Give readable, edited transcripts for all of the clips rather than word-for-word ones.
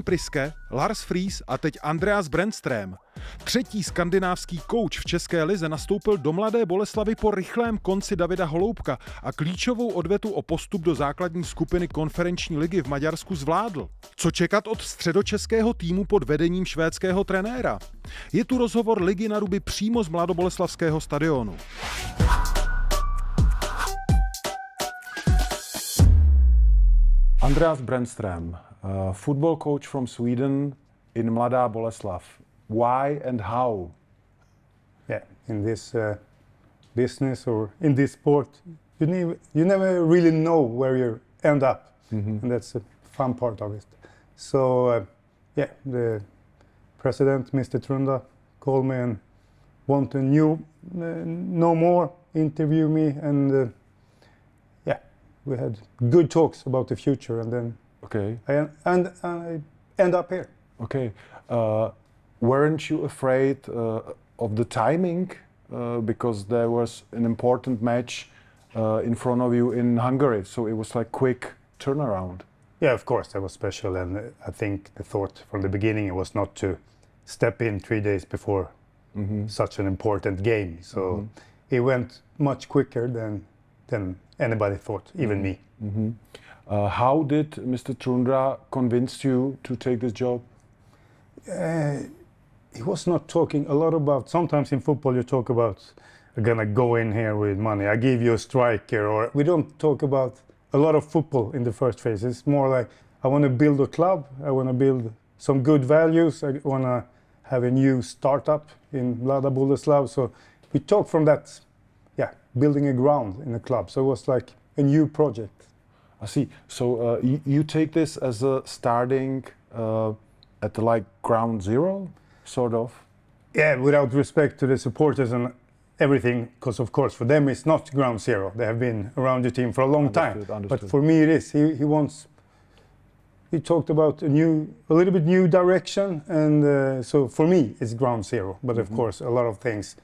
Priske, Friis a teď Brännström. Třetí skandinávský kouč v České lize nastoupil do Mladé Boleslavi po rychlém konci Davida Holoubka a klíčovou odvetu o postup do základní skupiny konferenční ligy v Maďarsku zvládl. Co čekat od středočeského týmu pod vedením švédského trenéra? Je tu rozhovor Ligy naruby přímo z mladoboleslavského stadionu. Brännström, football coach from Sweden in Mladá Boleslav. Why and how? Yeah, in this business or in this sport, you never really know where you end up, and that's the fun part of it. So, yeah, the president, Mr. Trunda, called me and wanted know more, interview me, and we had good talks about the future, and then I end up here. Okay. Weren't you afraid of the timing because there was an important match in front of you in Hungary, so it was like quick turnaround? Yeah, of course, that was special, and I think the thought from the beginning was not to step in 3 days before such an important game. So it went much quicker than anybody thought, even me. How did Mr. Trunda convince you to take this job? He was not talking a lot about, sometimes in football you talk about, I'm gonna go in here with money, I give you a striker, or we don't talk about a lot of football in the first phase. It's more like, I want to build a club, I want to build some good values, I want to have a new startup in Mladá Boleslav. So we talk from that, building a ground in a club. So it was like a new project. I see. So you take this as a starting at the like ground zero, sort of? Yeah, without respect to the supporters and everything, because of course for them it's not ground zero. They have been around the team for a long time. But for me it is. He talked about a little bit new direction, and so for me it's ground zero. But of course a lot of things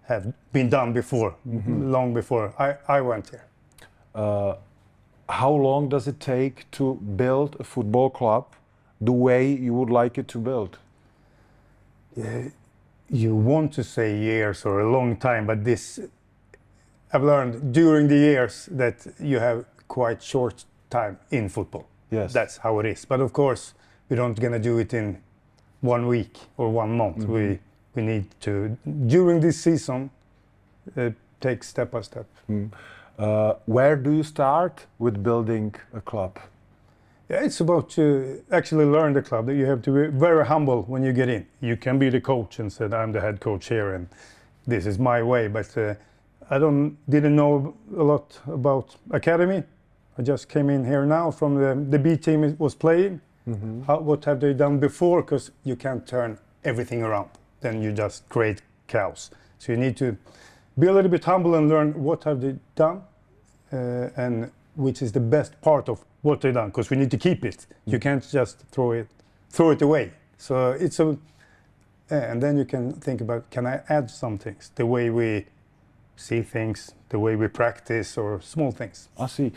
have been done before, long before I went here. How long does it take to build a football club the way you would like it to build? You want to say years or a long time, but this I've learned during the years that you have quite short time in football. Yes. That's how it is. But of course, we're not going to do it in 1 week or 1 month. We need to, during this season, take step by step. Where do you start with building a club? Yeah, it's about to actually learn the club. You have to be very humble when you get in. You can be the coach and say, I'm the head coach here and this is my way. But I didn't know a lot about academy. I just came in here now from the B team it was playing. What have they done before? Because you can't turn everything around. Then you just create chaos. So you need to be a little bit humble and learn what have they done and which is the best part of what they've done, because we need to keep it. You can't just throw it away. So it's and then you can think about, can I add some things? The way we see things, the way we practice, or small things. I see.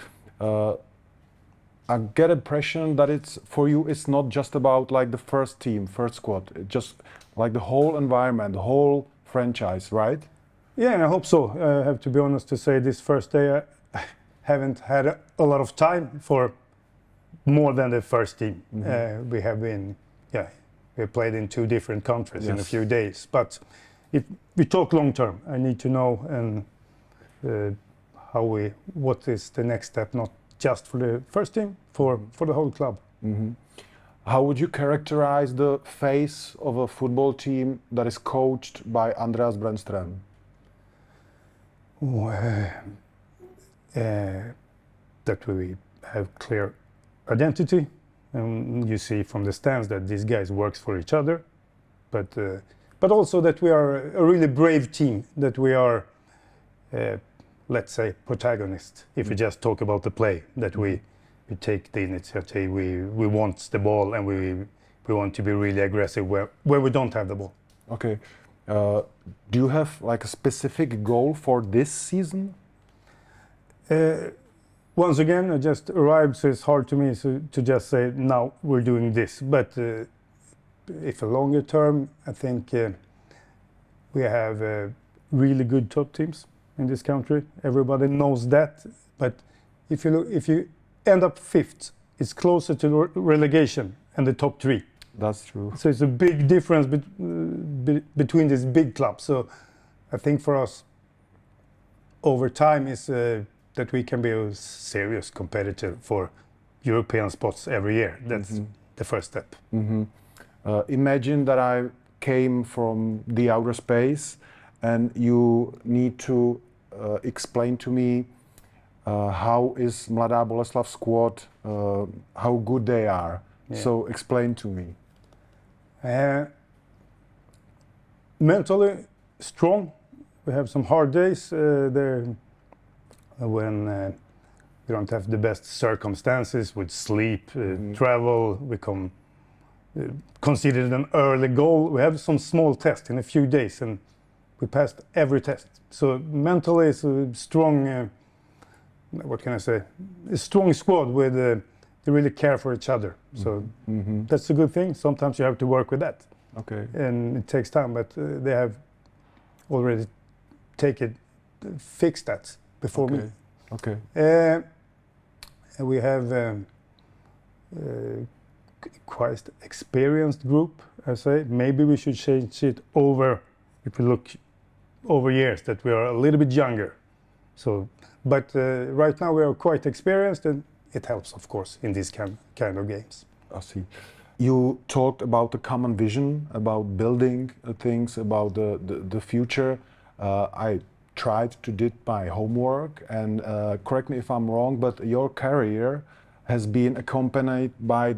I get impression that for you it's not just about like the first team, first squad. It's just like the whole environment, the whole franchise, right? Yeah, I hope so. I have to be honest to say this first day I haven't had a lot of time for more than the first team. We have been, we played in 2 different countries in a few days. But if we talk long term, I need to know and what is the next step, not just for the first team, for the whole club. How would you characterize the face of a football team that is coached by Brännström? That we have clear identity, and you see from the stands that these guys works for each other, but also that we are a really brave team, that we are, let's say, protagonists. If we just talk about the play, that we take the initiative, we want the ball, and we want to be really aggressive where we don't have the ball. Okay. Do you have like a specific goal for this season? once again, I just arrived, so it's hard to me to just say now we're doing this. But if a longer term, I think we have really good top teams in this country. Everybody knows that. But if you end up fifth, it's closer to relegation and the top three. That's true. So it's a big difference between these big clubs. So I think for us, over time, is that we can be a serious competitor for European spots every year. That's the first step. Imagine that I came from the outer space and you need to explain to me how is Mladá Boleslav squad, how good they are. Yeah. So explain to me. Mentally strong. We have some hard days there when we don't have the best circumstances with sleep, travel. We conceded an early goal. We have some small tests in a few days and we passed every test. So mentally it's a strong, what can I say, a strong squad with they really care for each other. So that's a good thing. Sometimes you have to work with that. Okay. And it takes time, but they have already fixed that before me. Okay. We have quite experienced group, I say. Maybe we should change it over, if we look over years, that we are a little bit younger. So, but right now we are quite experienced and it helps, of course, in these kind of games. I see. You talked about the common vision, about building things, about the future. I tried to do my homework, and correct me if I'm wrong, but your career has been accompanied by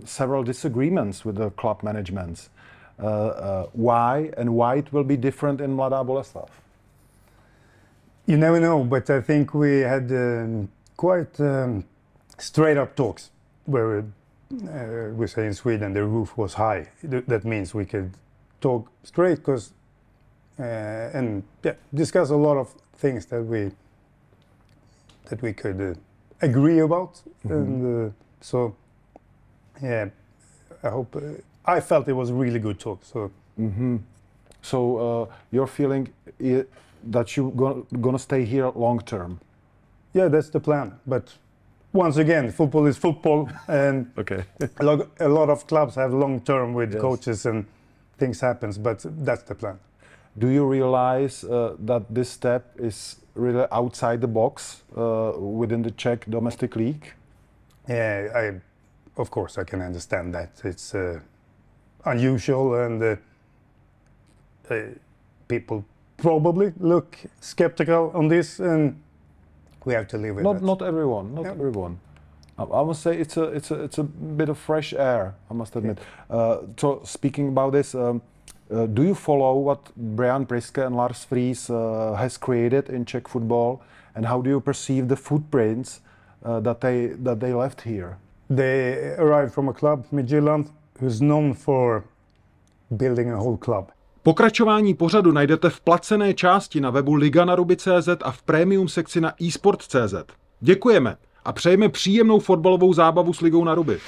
several disagreements with the club managements. Why and why it will be different in Mladá Boleslav? You never know, but I think we had quite straight up talks where we say in Sweden the roof was high. That means we could talk straight because and discuss a lot of things that we could agree about. And so yeah, I felt it was a really good talk. So so you're feeling that you're gonna stay here long term? Yeah, that's the plan. But once again, football is football, and a lot of clubs have long term with coaches and things happens. But that's the plan. Do you realize that this step is really outside the box within the Czech domestic league? Yeah, of course I can understand that. It's unusual and people probably look skeptical on this, and we have to live with it. Not everyone. Not everyone. I must say it's a bit of fresh air. I must admit. So speaking about this, do you follow what Priske and Friis has created in Czech football, and how do you perceive the footprints that they left here? They arrived from a club, Midtjylland, who's known for building a whole club. Pokračování pořadu najdete v placené části na webu Liga naruby.cz a v premium sekci na isport.cz. Děkujeme a přejeme příjemnou fotbalovou zábavu s Ligou na ruby.